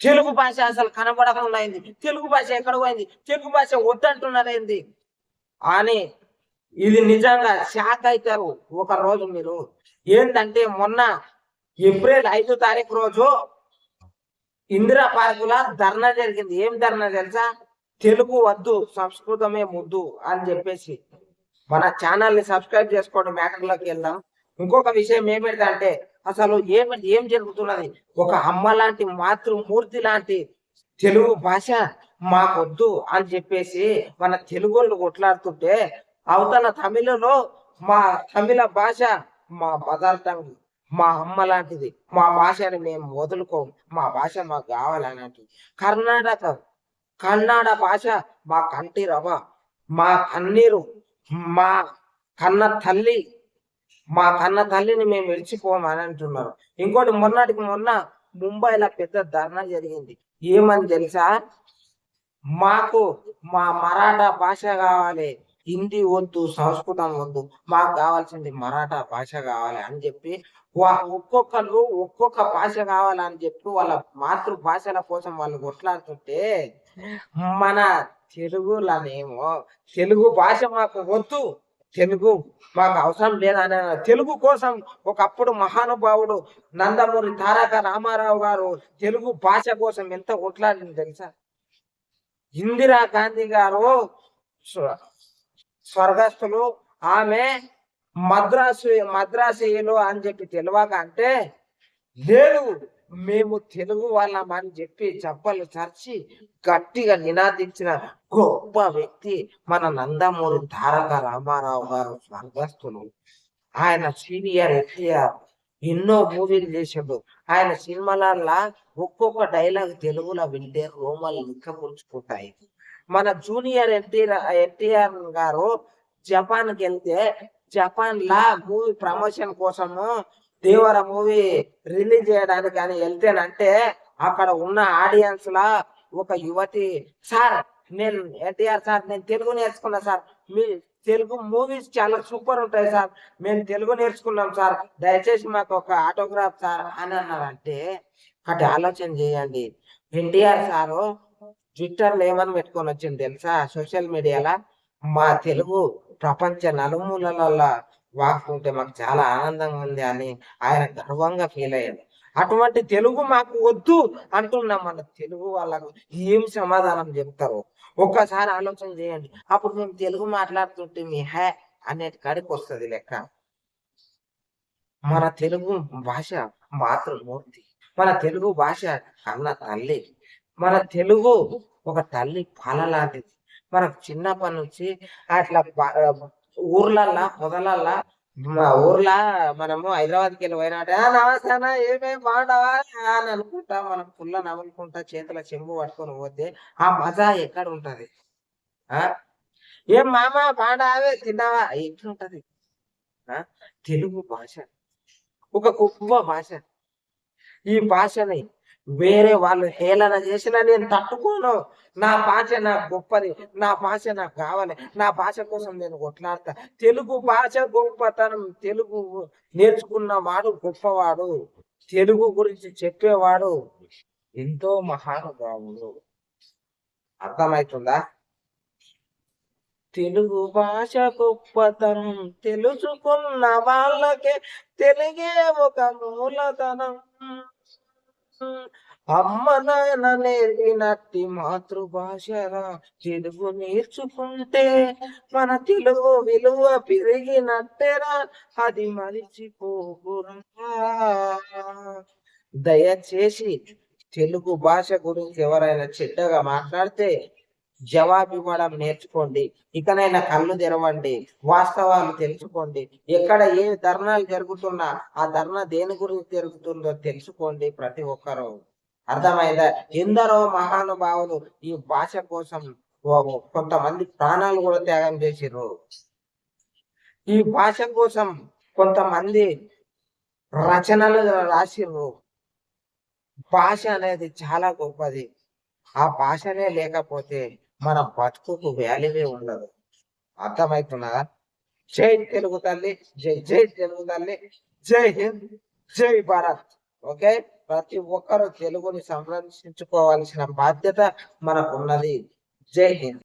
తెలుగు భాష అసలు కనబడకుండా అయింది. తెలుగు భాష ఎక్కడ పోయింది? తెలుగు భాష వద్దంటున్నారేంది అని ఇది నిజంగా షాక్ అవుతారు ఒక రోజు మీరు. ఏంటంటే మొన్న ఏప్రిల్ 5 తారీఖు రోజు ఇందిరా పార్కుల ధర్నా జరిగింది. ఏం ధర్నా తెలుసా? తెలుగు వద్దు, సంస్కృతమే ముద్దు అని చెప్పేసి. మన ఛానల్ని సబ్స్క్రైబ్ చేసుకోండి. మ్యాటర్లోకి వెళ్దాం. ఇంకొక విషయం ఏమిటంటే అసలు ఏం జరుగుతున్నది? ఒక అమ్మ లాంటి మాతృమూర్తి లాంటి తెలుగు భాష మాకొద్దు అని చెప్పేసి మన తెలుగు వాళ్ళు కొట్లాడుతుంటే అవతల తమిళలో మా తమిళ భాష మా మదర్ టంగ్, మా అమ్మ లాంటిది, మా భాషని మేము వదులుకోం, మా భాష మాకు కావాలన్నట్టు. కన్నడ భాష మా కంటి రవ, మా కన్నీరు, మా కన్న తల్లి, మా కన్న తల్లిని మేము విడిచిపోమని అంటున్నారు. ఇంకోటి మొన్నటికి మొన్న ముంబైలో పెద్ద ధర్నా జరిగింది. ఏమని తెలుసా? మాకు మా మరాఠా భాష కావాలి, హిందీ వద్దు, సంస్కృతం వద్దు, మాకు కావాల్సింది మరాఠా భాష కావాలి అని చెప్పి ఒక్కొక్కరు ఒక్కొక్క భాష కావాలని చెప్పి వాళ్ళ మాతృభాషల కోసం వాళ్ళు కొట్లాడుతుంటే మన తెలుగులోనేమో తెలుగు భాష మాకు వద్దు, తెలుగు మాకు అవసరం లేదని తెలుగు కోసం ఒకప్పుడు మహానుభావుడు నందమూరి తారక రామారావు గారు తెలుగు భాష కోసం ఎంత కొట్లాడింది తెలుసా? ఇందిరా గాంధీ గారు స్వర్గస్థులు, ఆమె మద్రాసీయులు అని చెప్పి తెలియక అంటే లేదు మేము తెలుగు వాళ్ళమని చెప్పి చెప్పలు చర్చి గట్టిగా నినాదించిన గొప్ప వ్యక్తి మన నందమూరి తారక రామారావు గారు స్వర్గస్థులు. ఆయన సీనియర్ ఎన్టీఆర్ ఎన్నో మూవీలు చేసాడు. ఆయన సినిమాలల్లా ఒక్కొక్క డైలాగ్ తెలుగులో వింటే రోమాలు ఇంకా పులుచుకుంటాయి. మన జూనియర్ ఎన్టీఆర్ గారు జపాన్కి వెళ్తే జపాన్ లా మూవీ ప్రమోషన్ కోసము దేవర మూవీ రిలీజ్ చేయడానికి అని వెళ్తేనంటే అక్కడ ఉన్న ఆడియన్స్ లా ఒక యువతి, సార్ నేను ఎన్టీఆర్ సార్ నేను తెలుగు నేర్చుకున్నా సార్, మీ తెలుగు మూవీస్ చాలా సూపర్ ఉంటాయి సార్, మేము తెలుగు నేర్చుకున్నాం సార్, దయచేసి మాకు ఒక ఆటోగ్రాఫ్ సార్ అని అన్నారంటే అటు ఆలోచన చేయండి. ఎన్టీఆర్ సారు ట్విట్టర్లో ఏమని పెట్టుకొని వచ్చింది తెలుసా? సోషల్ మీడియాలో మా తెలుగు ప్రపంచ నలుమూలల వాకుంటే మాకు చాలా ఆనందంగా ఉంది అని ఆయన గర్వంగా ఫీల్ అయ్యాడు. అటువంటి తెలుగు మాకు వద్దు అంటున్నాం. మన తెలుగు వాళ్ళకు ఏం సమాధానం చెప్తారు ఒక్కసారి ఆలోచన చేయండి. అప్పుడు మేము తెలుగు మాట్లాడుతుంటే మీ హే అనేటి కాడికి వస్తుంది లెక్క. మన తెలుగు భాష మాతృమూర్తి, మన తెలుగు భాష కన్న తల్లి, మన తెలుగు ఒక తల్లి పాల లాంటిది. మనకు చిన్నప్పటి నుంచి అట్లా ఊర్లల్లా పొదలల్లా మా ఊర్లో మనము హైదరాబాద్కి వెళ్ళి పోయినట్టే నమస్తే అన్న ఏమేమి బాగుండవా అని అనుకుంటా మనం పుల్ల నవ్వుకుంటా చేతుల చెంబు పట్టుకొని పోతే ఆ మజా ఎక్కడ ఉంటది? ఏం మామ బాగుండవే తిన్నావా ఎట్లుంటది? తెలుగు భాష ఒక గొప్ప భాష. ఈ భాషని వేరే వాళ్ళు హేళన చేసినా నేను తట్టుకోను. నా భాష నాకు గొప్పది, నా భాష నాకు కావాలి, నా భాష కోసం నేను కొట్లాడతా. తెలుగు భాష గొప్పతనం, తెలుగు నేర్చుకున్న వాడు గొప్పవాడు, తెలుగు గురించి చెప్పేవాడు ఎంతో మహానుభావుడు. అర్థమవుతుందా? తెలుగు భాష గొప్పతనం తెలుసుకున్న వాళ్ళకే తెలుగే ఒక మూలధనం. అమ్మ నాయన నేర్పినట్టి మాతృభాషరా తెలుగు నేర్చుకుంటే మన తెలుగు విలువ పెరిగినట్టేరా, అది మరిచిపోకురా. దయచేసి తెలుగు భాష గురించి ఎవరైనా చెడ్డగా మాట్లాడితే జవాబు ఇవ్వడం నేర్చుకోండి. ఇకనైనా కళ్ళు తెరవండి, వాస్తవాలు తెలుసుకోండి. ఎక్కడ ఏ ధర్నాలు జరుగుతున్నా ఆ ధర్నా దేని గురించి జరుగుతుందో తెలుసుకోండి ప్రతి ఒక్కరూ. అర్థమైందా? ఎందరో మహానుభావులు ఈ భాష కోసం కొంతమంది ప్రాణాలు కూడా త్యాగం చేసిర్రు. ఈ భాష కోసం కొంతమంది రచనలు రాసిర్రు. భాష అనేది చాలా గొప్పది. ఆ భాషనే లేకపోతే మన బతుకుకు వాల్యూవే ఉండదు. అర్థమవుతున్నదా? జై తెలుగు తల్లి, జై జై తెలుగు తల్లి, జై హింద్, జై భారత్. ఓకే. ప్రతి ఒక్కరూ తెలుగుని సంరక్షించుకోవాల్సిన బాధ్యత మనకున్నది. జై హింద్.